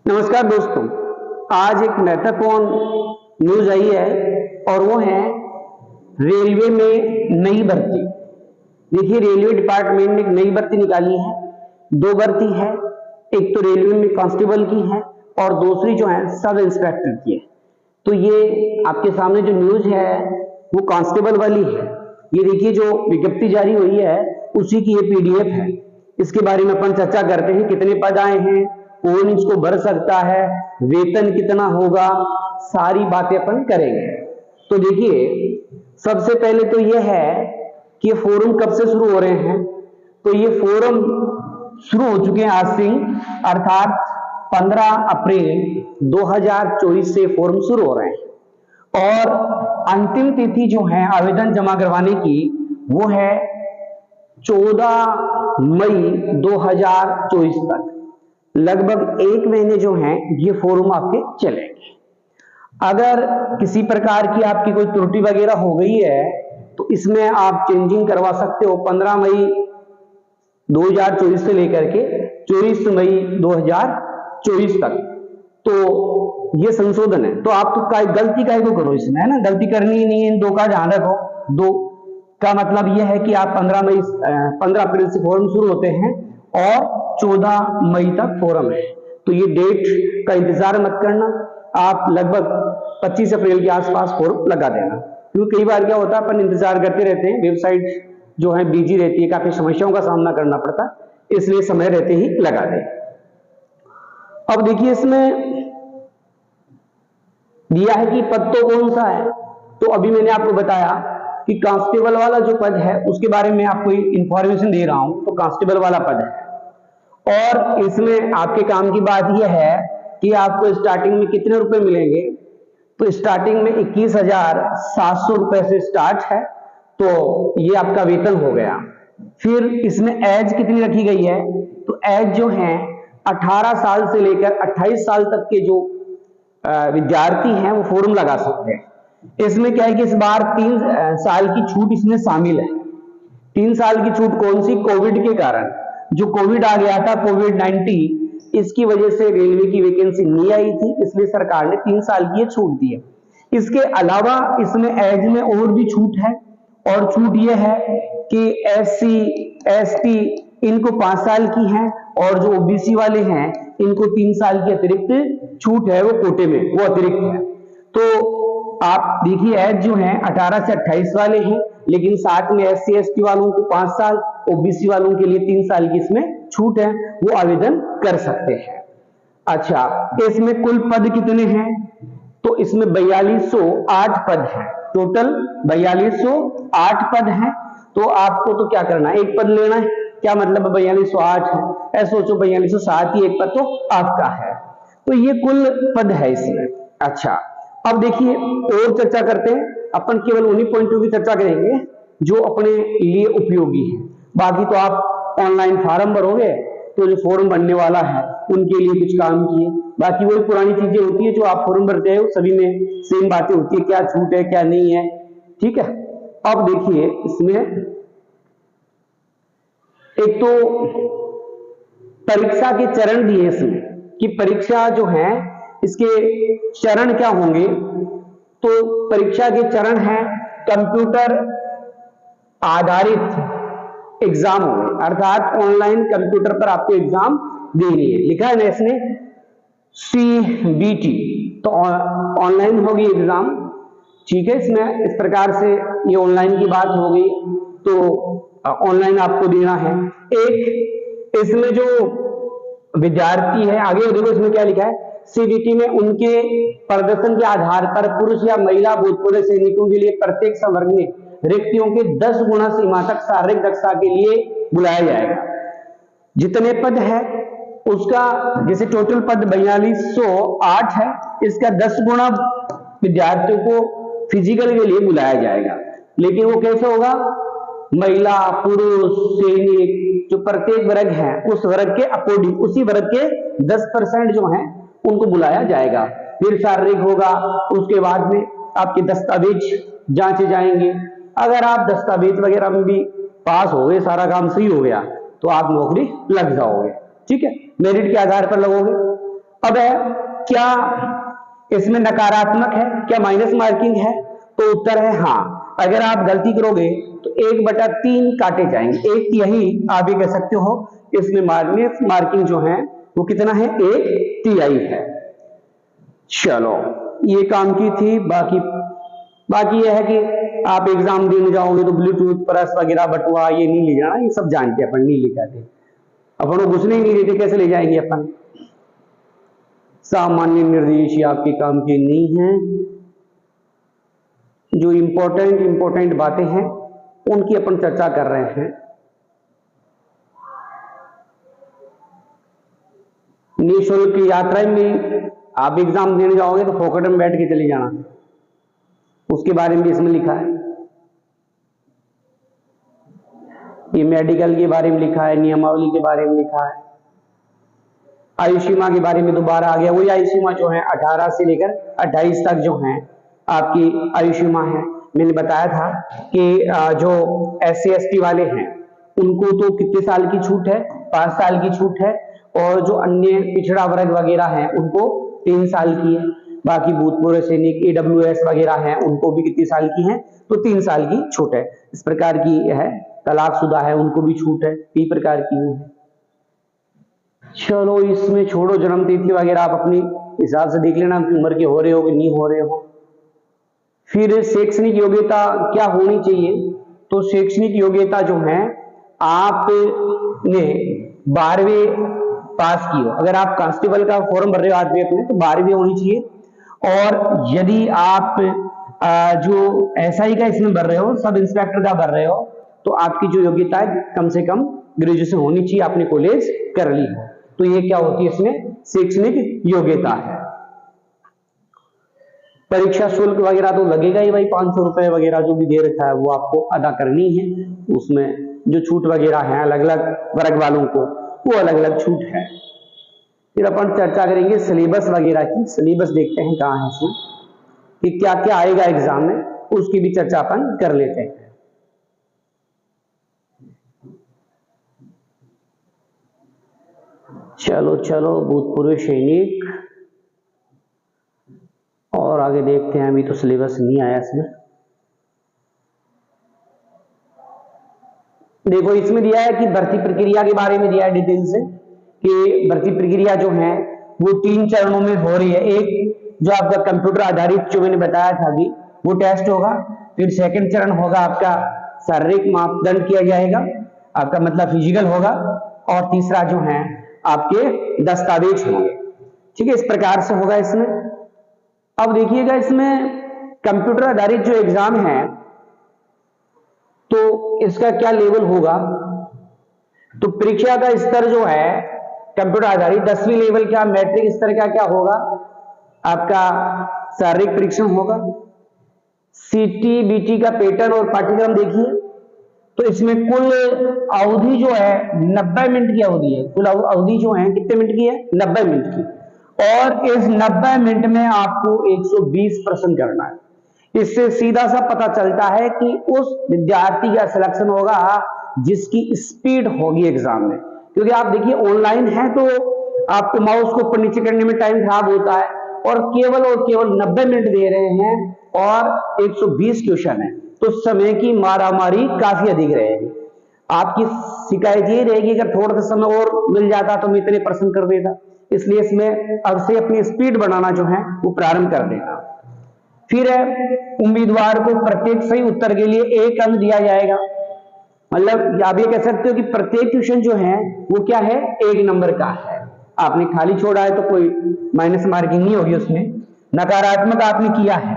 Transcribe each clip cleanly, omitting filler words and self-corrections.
नमस्कार दोस्तों, आज एक महत्वपूर्ण न्यूज आई है और वो है रेलवे में नई भर्ती। देखिए, रेलवे डिपार्टमेंट ने एक नई भर्ती निकाली है। दो भर्ती है, एक तो रेलवे में कांस्टेबल की है और दूसरी जो है सब इंस्पेक्टर की है। तो ये आपके सामने जो न्यूज है वो कांस्टेबल वाली है। ये देखिए, जो विज्ञप्ति जारी हुई है उसी की ये पीडीएफ है। इसके बारे में अपन चर्चा करते हैं। कितने पद आए हैं, कौन इसको भर सकता है, वेतन कितना होगा, सारी बातें अपन करेंगे। तो देखिए, सबसे पहले तो यह है कि फॉर्म कब से शुरू हो रहे हैं। तो ये फॉर्म शुरू हो चुके हैं आज से, अर्थात 15 अप्रैल 2024 से फॉर्म शुरू हो रहे हैं और अंतिम तिथि जो है आवेदन जमा करवाने की वो है 14 मई 2024 तक। लगभग एक महीने जो है ये फॉर्म आपके चलेंगे। अगर किसी प्रकार की आपकी कोई त्रुटि वगैरह हो गई है तो इसमें आप चेंजिंग करवा सकते हो 15 मई 2024 से लेकर के 24 मई 2024 तक। तो ये संशोधन है। तो आप तो गलती काहे को करो इसमें, है ना। गलती करनी ही नहीं है, इन दो का ध्यान रखो। दो का मतलब यह है कि आप 15 अप्रैल से फॉर्म शुरू होते हैं और 14 मई तक फॉर्म है। तो ये डेट का इंतजार मत करना, आप लगभग 25 अप्रैल के आसपास फॉर्म लगा देना। क्योंकि कई बार क्या होता है, अपन इंतजार करते रहते हैं, वेबसाइट जो है बिजी रहती है, काफी समस्याओं का सामना करना पड़ता है, इसलिए समय रहते ही लगा दें। अब देखिए, इसमें दिया है कि पद तो कौन सा है। तो अभी मैंने आपको बताया कि कांस्टेबल वाला जो पद है उसके बारे में आपको इंफॉर्मेशन दे रहा हूं। तो कांस्टेबल वाला पद है और इसमें आपके काम की बात यह है कि आपको स्टार्टिंग में कितने रुपए मिलेंगे। तो स्टार्टिंग में 21,700 रुपए से स्टार्ट है। तो ये आपका वेतन हो गया। फिर इसमें एज कितनी रखी गई है, तो एज जो है 18 साल से लेकर 28 साल तक के जो विद्यार्थी हैं वो फॉर्म लगा सकते हैं। इसमें क्या है कि इस बार 3 साल की छूट इसमें शामिल है। 3 साल की छूट कौन सी, कोविड के कारण। जो कोविड आ गया था, कोविड-19, इसकी वजह से रेलवे की वैकेंसी नहीं आई थी, इसलिए सरकार ने 3 साल की छूट दी है। इसके अलावा इसमें एज में और भी छूट है और छूट यह है कि SC ST इनको 5 साल की है और जो OBC वाले हैं इनको 3 साल की अतिरिक्त छूट है, वो कोटे में वो अतिरिक्त है। तो आप देखिए, एज जो है 18 से 28 वाले हैं, लेकिन साथ में SC ST वालों को 5 साल, OBC वालों के लिए 3 साल की इसमें छूट है, वो आवेदन कर सकते हैं। अच्छा, इसमें कुल पद कितने हैं, तो इसमें 4208 पद है। टोटल 4208 पद है। तो आपको तो क्या करना है, एक पद लेना है। क्या मतलब 4208 है, ऐसा सोचो 4207 ही एक पद तो आपका है। तो ये कुल पद है इसमें। अच्छा, अब देखिए और चर्चा करते हैं। अपन केवल उन्हीं पॉइंटों की चर्चा करेंगे जो अपने लिए उपयोगी है। बाकी तो आप ऑनलाइन फॉर्म भरोगे तो जो फॉर्म बनने वाला है उनके लिए कुछ काम किए। बाकी वही पुरानी चीजें होती है जो आप फॉर्म भरते हो, सभी में सेम बातें होती है, क्या छूट है क्या नहीं है। ठीक है। अब देखिए, इसमें एक तो परीक्षा के चरण दिए इसमें कि परीक्षा जो है इसके चरण क्या होंगे। तो परीक्षा के चरण है कंप्यूटर आधारित एग्जाम होंगे, अर्थात ऑनलाइन कंप्यूटर पर आपको एग्जाम देनी है। लिखा है ना इसने CBT, तो ऑनलाइन होगी एग्जाम। ठीक है, इसमें इस प्रकार से ये ऑनलाइन की बात हो गई। तो ऑनलाइन आपको देना है। एक इसमें जो विद्यार्थी है, आगे देखो इसमें क्या लिखा है, CBT में उनके प्रदर्शन के आधार पर पुरुष या महिला भूतपूर्व सैनिकों के लिए प्रत्येक संवर्ग में रिक्तियों के 10 गुना सीमा तक शारीरिक दक्षता के लिए बुलाया जाएगा। जितने पद है उसका, जैसे टोटल पद 4208 है, इसका 10 गुना विद्यार्थियों को फिजिकल के लिए बुलाया जाएगा। लेकिन वो कैसे होगा, महिला पुरुष सैनिक जो प्रत्येक वर्ग है उस वर्ग के अकॉर्डिंग, उसी वर्ग के 10% जो है उनको बुलाया जाएगा। फिर शारीरिक होगा, उसके बाद में आपके दस्तावेज जांचे जाएंगे। अगर आप दस्तावेज वगैरह में भी पास हो गए, सारा काम सही हो गया, तो आप नौकरी लग जाओगे। ठीक है, मेरिट के आधार पर लगोगे। अब है क्या इसमें नकारात्मक है, क्या माइनस मार्किंग है? तो उत्तर है हाँ। अगर आप गलती करोगे तो 1/3 काटे जाएंगे, 1/3 आप ये कह सकते हो। इसमें माइनस मार्किंग जो है वो कितना है, 1/3 है। चलो ये काम की थी। बाकी ये है कि आप एग्जाम देने जाओगे तो ब्लूटूथ प्रेस वगैरह बटुआ ये नहीं ले जाना, ये सब जानते अपन नहीं ले जाते, अपन वो घुसने ही नहीं देते, कैसे ले जाएंगे अपन? सामान्य निर्देश ये आपके काम के नहीं है। जो इंपॉर्टेंट बातें हैं उनकी अपन चर्चा कर रहे हैं। निःशुल्क यात्रा में आप एग्जाम देने जाओगे तो फोकट में बैठ के चले जाना, उसके बारे में भी इसमें लिखा है। ये मेडिकल के बारे में लिखा है, नियमावली के बारे में लिखा है। आयु सीमा के बारे में दोबारा आ गया। वही आयु सीमा जो है 18 से लेकर 28 तक जो है आपकी आयु सीमा है। मैंने बताया था कि जो SC ST वाले हैं उनको तो कितने साल की छूट है, 5 साल की छूट है, और जो अन्य पिछड़ा वर्ग वगैरह है उनको 3 साल की है। बाकी भूतपूर्व सैनिक AWS वगैरह हैं उनको भी कितने साल की है, तो 3 साल की छूट है। इस प्रकार की है। तलाकशुदा है उनको भी छूट है, कई प्रकार की है। चलो इसमें छोड़ो, जन्म तिथि वगैरह आप अपनी हिसाब से देख लेना कि उम्र के हो रहे हो कि नहीं हो रहे हो। फिर शैक्षणिक योग्यता क्या होनी चाहिए? तो शैक्षणिक योग्यता जो है आपने 12वीं पास की हो। अगर आप कांस्टेबल का फॉर्म भर रहे हो आरपीएफ में तो 12वीं होनी चाहिए। और यदि आप जो SI का इसमें भर रहे हो, सब इंस्पेक्टर का भर रहे हो, तो आपकी जो योग्यता है कम से कम ग्रेजुएशन होनी चाहिए, आपने कॉलेज कर ली हो। तो ये क्या होती है, इसमें शैक्षणिक योग्यता है। परीक्षा शुल्क वगैरह तो लगेगा ही भाई, 500 रुपए वगैरह जो भी दे रखा है वो आपको अदा करनी है। उसमें जो छूट वगैरह है अलग अलग वर्ग वालों को, वो अलग अलग छूट है। फिर अपन चर्चा करेंगे सिलेबस वगैरह की। सिलेबस देखते हैं कहाँ है इसमें, कि क्या क्या आएगा एग्जाम में, उसकी भी चर्चा अपन कर लेते हैं। चलो भूतपूर्व सैनिक, और आगे देखते हैं। अभी तो सिलेबस नहीं आया इसमें। देखो इसमें दिया है कि भर्ती प्रक्रिया के बारे में दिया है डिटेल से, कि भर्ती प्रक्रिया जो है वो 3 चरणों में हो रही है। एक जो आपका कंप्यूटर आधारित जो मैंने बताया था अभी, वो टेस्ट होगा। फिर सेकंड चरण होगा आपका शारीरिक मापदंड किया जाएगा, आपका मतलब फिजिकल होगा। और तीसरा जो है आपके दस्तावेज होंगे। ठीक है, इस प्रकार से होगा इसमें। अब देखिएगा इसमें कंप्यूटर आधारित जो एग्जाम है तो इसका क्या लेवल होगा। तो परीक्षा का स्तर जो है कंप्यूटर आधारित 10वीं लेवल का मैट्रिक स्तर का क्या होगा, आपका शारीरिक परीक्षण होगा। CT-BT का पैटर्न और पाठ्यक्रम देखिए, तो इसमें कुल अवधि जो है 90 मिनट की अवधि है। कुल अवधि जो है कितने मिनट की है, 90 मिनट की। और इस 90 मिनट में आपको 120 प्रश्न करना है। इससे सीधा सा पता चलता है कि उस विद्यार्थी का सिलेक्शन होगा जिसकी स्पीड होगी एग्जाम में। क्योंकि आप देखिए ऑनलाइन है तो आपको माउस को ऊपर नीचे करने में टाइम खराब होता है, और केवल 90 मिनट दे रहे हैं और 120 क्वेश्चन है, तो समय की मारामारी काफी अधिक रहेगी। आपकी शिकायत ये रहेगी अगर थोड़ा सा समय और मिल जाता तो मैं इतने प्रश्न कर देता। इसलिए इसमें अब से अपनी स्पीड बढ़ाना जो है वो प्रारंभ कर देना। फिर है उम्मीदवार को प्रत्येक सही उत्तर के लिए 1 अंक दिया जाएगा। मतलब आप ये कह सकते हो कि प्रत्येक क्वेश्चन जो है वो क्या है, 1 नंबर का है। आपने खाली छोड़ा है तो कोई माइनस मार्किंग नहीं होगी उसमें। नकारात्मक आपने किया है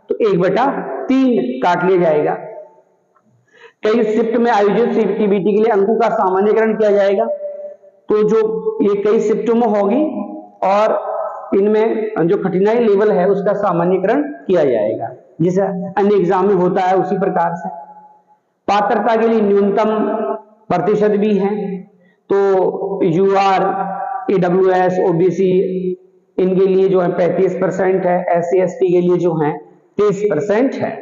तो 1/3 काट लिया जाएगा। कई शिफ्ट में आयोजित CT-BT के लिए अंकों का सामान्यकरण किया जाएगा। तो जो ये कई शिफ्टों में होगी और इनमें जो कठिनाई लेवल है उसका सामान्यकरण किया जाएगा, जैसे अन्य एग्जाम में होता है उसी प्रकार से। पात्रता के लिए न्यूनतम प्रतिशत भी है। तो UR, AWS, OBC इनके लिए जो है 35% है। SC ST के लिए जो है 30% है।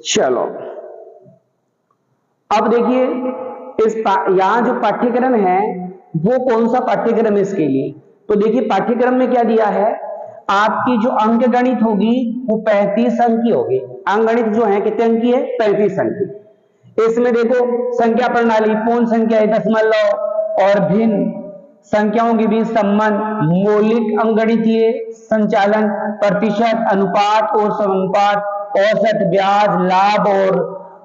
चलो अब देखिए यहां जो पाठ्यक्रम है वो कौन सा पाठ्यक्रम है इसके लिए। तो देखिए पाठ्यक्रम में क्या दिया है, आपकी जो अंक गणित होगी वो 35 अंक की होगी। अंक गणित जो है कितने अंक की है, 35 अंक की। इसमें देखो संख्या प्रणाली, पूर्ण संख्या, दशमलव और भिन्न संख्याओं के बीच संबंध, मौलिक अंकगणितीय संचालन, प्रतिशत, अनुपात और समानुपात, औसत, ब्याज, लाभ और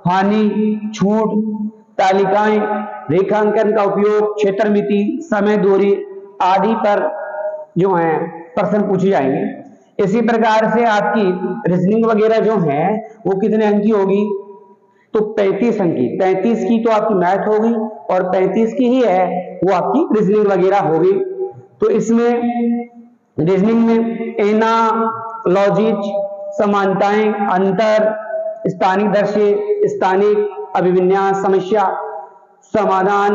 हानि, छूट, तालिकाएं, रेखांकन का उपयोग, क्षेत्र मिति, समय, दूरी आदि पर जो है प्रश्न पूछे जाएंगे। इसी प्रकार से आपकी रीजनिंग वगैरह जो है वो कितने अंक की होगी, तो 35 अंक की। 35 की तो आपकी मैथ होगी और 35 की ही है वो आपकी रीजनिंग वगैरह होगी। तो इसमें रीजनिंग में एनालॉजीज, समानताएं, अंतर, स्थानिक दर्शे, स्थानिक अभिविन्यास, समस्या समाधान,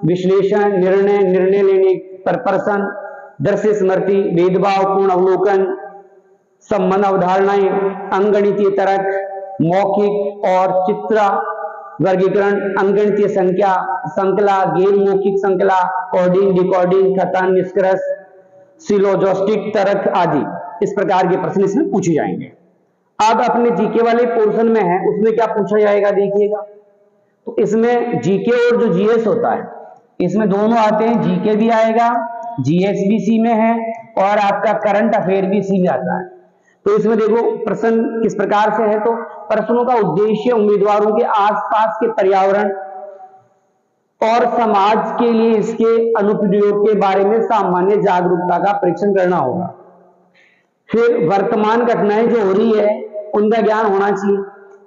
विश्लेषण, निर्णय लेने पर प्रश्न, दृश्य स्मृति, भेदभाव पूर्ण अवलोकन, संबंध अवधारणाएं, अंकगणितीय तर्क, मौखिक और चित्र वर्गीकरण, अंकगणितीय संख्या, संकला, गैर मौखिक संकला, कोडिंग, डिकोडिंग, कथन, निष्कर्ष, सिलोजिस्टिक तर्क आदि इस प्रकार के प्रश्न इसमें पूछे जाएंगे। अब अपने जीके वाले पोर्शन में है उसमें क्या पूछा जाएगा देखिएगा। तो इसमें जीके और जो जीएस होता है इसमें दोनों आते हैं, जीके भी आएगा, जीएस भी सी में है और आपका करंट अफेयर भी सी में आता है। तो इसमें देखो प्रश्न किस प्रकार से है, तो प्रश्नों का उद्देश्य उम्मीदवारों के आसपास के पर्यावरण और समाज के लिए इसके अनुप्रयोग के बारे में सामान्य जागरूकता का परीक्षण करना होगा। फिर वर्तमान घटनाएं जो हो रही है उनका ज्ञान होना चाहिए।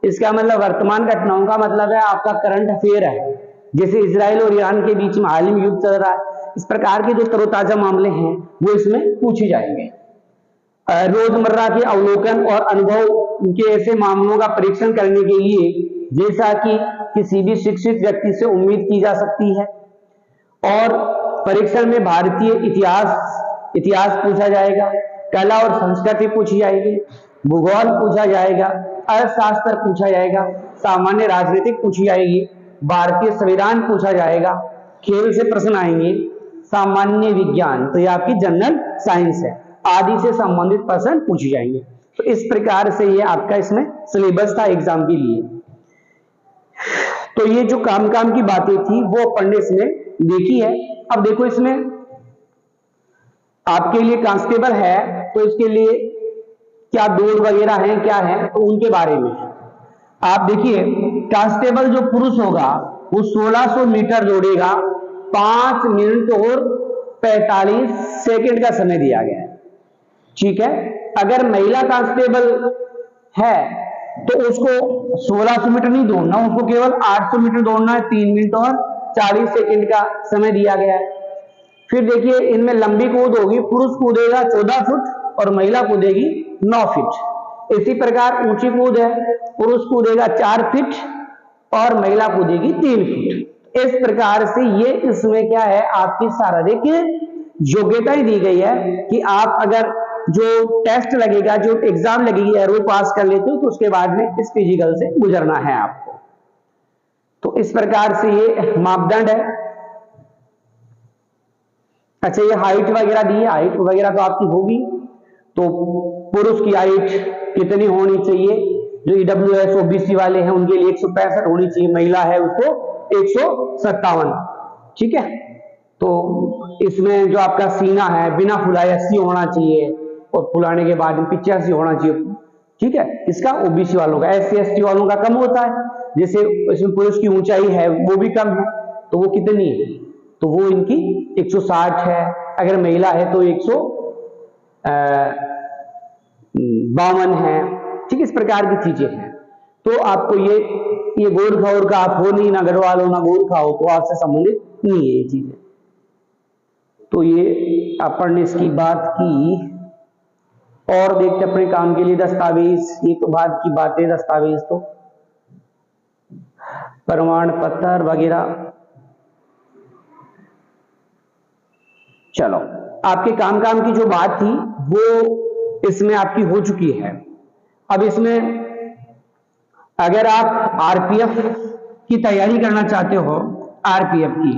इसका मतलब वर्तमान घटनाओं का मतलब है आपका करंट अफेयर है, जैसे इजराइल और ईरान के बीच में हाल ही में युद्ध चल रहा है, इस प्रकार के जो तरोताजा मामले हैं वो इसमें पूछे जाएंगे। रोजमर्रा के अवलोकन और अनुभव के ऐसे मामलों का परीक्षण करने के लिए जैसा कि किसी भी शिक्षित व्यक्ति से उम्मीद की जा सकती है। और परीक्षण में भारतीय इतिहास पूछा जाएगा, कला और संस्कृति पूछी जाएगी, भूगोल पूछा जाएगा, अर्थशास्त्र पूछा जाएगा, सामान्य राजनीतिक पूछी जाएगी, भारतीय संविधान पूछा जाएगा, खेल से प्रश्न आएंगे, सामान्य विज्ञान तो ये आपकी जनरल साइंस है आदि से संबंधित प्रश्न पूछे जाएंगे। तो इस प्रकार से ये आपका इसमें सिलेबस था एग्जाम के लिए। तो ये जो काम की बातें थी वो पढ़ने इसमें देखी है। अब देखो इसमें आपके लिए कांस्टेबल है तो इसके लिए क्या दौड़ वगैरह है क्या है तो उनके बारे में आप देखिए। कांस्टेबल जो पुरुष होगा वो 1600 मीटर दौड़ेगा, 5 मिनट और 45 सेकंड का समय दिया गया है, ठीक है। अगर महिला कांस्टेबल है तो उसको 1600 मीटर नहीं दौड़ना, उसको केवल 800 मीटर दौड़ना है, 3 मिनट और 40 सेकंड का समय दिया गया है। फिर देखिए इनमें लंबी कूद होगी, पुरुष कूदेगा 14 फुट और महिला कूदेगी 9 फीट। इसी प्रकार ऊंची कूद है, पुरुष कूदेगा 4 फीट और महिला कूदेगी 3 फीट। इस प्रकार से ये इसमें क्या है आपकी शारीरिक योग्यताएं दी गई है कि आप अगर जो टेस्ट लगेगा, जो एग्जाम लगेगी अगर वो पास कर लेते हो तो उसके बाद में इस फिजिकल से गुजरना है आपको। तो इस प्रकार से ये मापदंड है। अच्छा ये हाइट वगैरह दी है, हाइट वगैरह तो आपकी होगी। तो पुरुष की हाइट कितनी होनी चाहिए, जो ईडब्ल्यूएस ओबीसी वाले हैं उनके लिए 165 होनी चाहिए, महिला है उसको 157, ठीक है। तो इसमें जो आपका सीना है बिना फुलाए 80 होना चाहिए और फुलाने के बाद 85 होना चाहिए, ठीक है। इसका ओबीसी वालों का, एससी एसटी वालों का कम होता है। जैसे इसमें पुरुष की ऊंचाई है वो भी कम है, तो वो कितनी है, तो वो इनकी 160 है। अगर महिला है तो 152 है, ठीक, इस प्रकार की चीजें हैं। तो आपको ये गोरखा और का आप हो नहीं, ना गढ़वाल हो ना गोरखा हो, तो आपसे संबंधित नहीं है ये चीजें। तो ये अपन ने इसकी बात की और देखते अपने काम के लिए दस्तावेज, ये तो बात की बातें, दस्तावेज तो प्रमाण पत्र वगैरह। चलो आपके काम की जो बात थी वो इसमें आपकी हो चुकी है। अब इसमें अगर आप आरपीएफ की तैयारी करना चाहते हो, आरपीएफ की,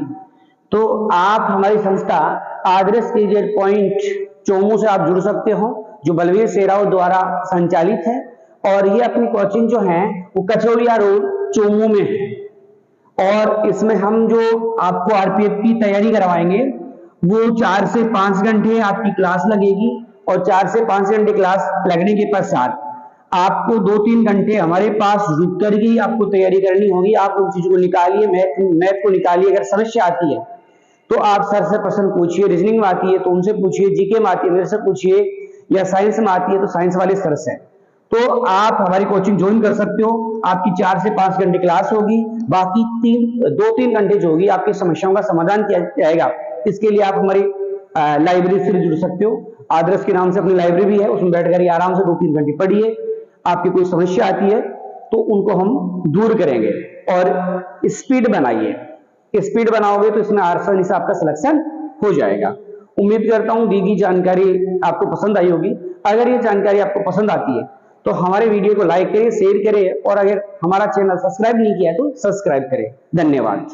तो आप हमारी संस्था आदर्श कैरियर पॉइंट चोमू से आप जुड़ सकते हो, जो बलवीर सेराव द्वारा संचालित है, और ये अपनी कोचिंग जो है वो कचौड़िया रोड चोमू में है। और इसमें हम जो आपको आरपीएफ की तैयारी करवाएंगे वो 4 से 5 घंटे आपकी क्लास लगेगी, और 4 से 5 घंटे क्लास लगने के पश्चात आपको 2-3 घंटे हमारे पास रुक कर ही आपको तैयारी करनी होगी। आप उन चीजों को निकालिए, मैथ को निकालिए। अगर समस्या आती है तो आप सर से प्रश्न पूछिए, रीजनिंग में आती है तो उनसे पूछिए, जीके में आती है मेरे से पूछिए, या साइंस में आती है तो साइंस वाले सर से। तो आप हमारी कोचिंग ज्वाइन कर सकते हो। आपकी 4 से 5 घंटे क्लास होगी, बाकी 2-3 घंटे जो होगी आपकी समस्याओं का समाधान किया जाएगा। इसके लिए आप हमारी लाइब्रेरी से जुड़ सकते हो। आदर्श के नाम से अपनी लाइब्रेरी भी है, उसमें बैठकर आराम से 2-3 घंटे पढ़िए। आपकी कोई समस्या आती है तो उनको हम दूर करेंगे। और स्पीड बनाइए, स्पीड बनाओगे तो इसमें आसानी से आपका सिलेक्शन हो जाएगा। उम्मीद करता हूं दी गई जानकारी आपको पसंद आई होगी। अगर ये जानकारी आपको पसंद आती है तो हमारे वीडियो को लाइक करें, शेयर करें, और अगर हमारा चैनल सब्सक्राइब नहीं किया तो सब्सक्राइब करें। धन्यवाद।